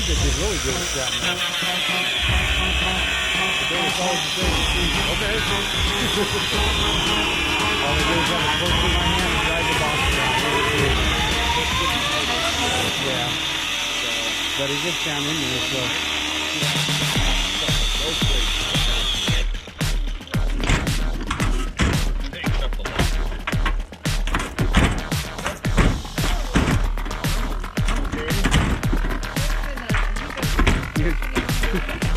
they did really good at that. They was always the same. Okay. All they do is have a close in my hand and drive the box around. Yeah. But he gets down in there, so.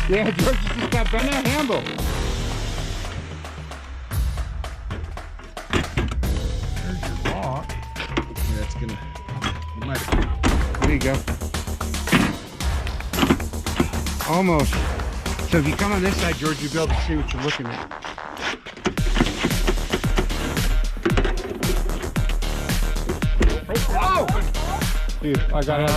Yeah, George just got done that handle. There's your lock. Yeah, it's gonna. You might. There you go. Almost. So if you come on this side, George, you'll be able to see what you're looking at. Oh! Dude, I got it.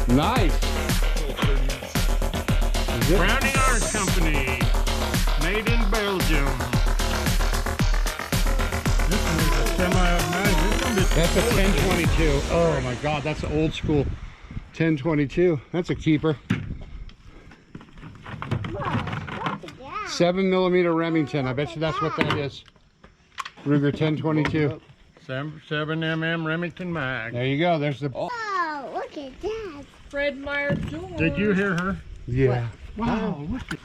Nice. Browning Orange Company, made in Belgium. This one is a semi-automatic. That's a 1022. Oh my God, that's an old school 1022. That's a keeper. 7mm Remington. I bet you that's what that is. Ruger 1022. 7mm Remington mag. There you go. There's the. Oh, look at that. Fred Meyer George. Did you hear her? Yeah. What? Wow. Look at.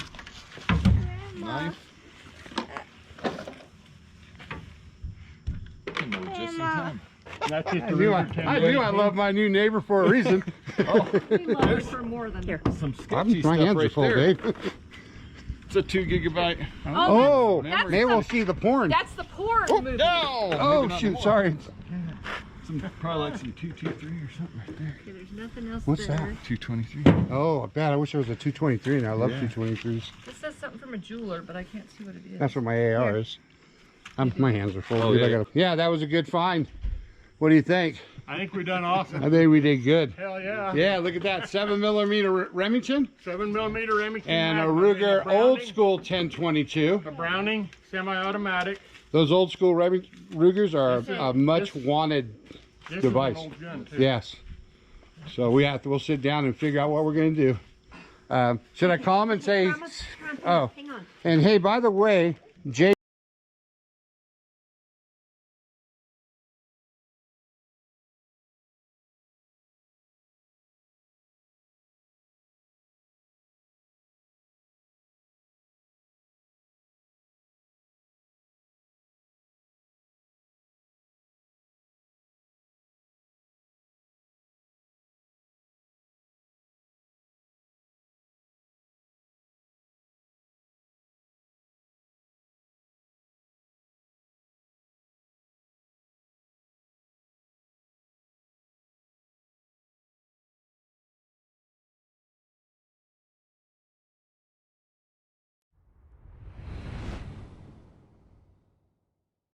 Grandma. Just in time. That's just I knew I love my new neighbor for a reason. We love it for more than here. Some sketchy My stuff hands are right full, there. Dave. It's a 2 gigabyte. Oh, that's they will see the porn. That's the porn movie. No! Oh maybe not shoot, more. sorry. Some, probably like some 223 or something right there. Okay, there's nothing else What's there. that? 223. Oh, bad. I wish there was a 223 and I love Yeah. 223s. This says something from a jeweler, but I can't see what it is. That's what my AR is. My hands are full. Oh, dude. yeah. Yeah, that was a good find. What do you think? I think we done awesome. I think we did good. Hell yeah. Yeah, look at that. 7mm Remington 7mm Remington and a mag, Ruger Browning, old school 1022. A Browning semi-automatic. Those old school Rugers are a much wanted This device. is an old gun too. Yes. So we'll sit down and figure out what we're going to do. Should I call him and say, Promise, oh, hang on. and hey, by the way, Jay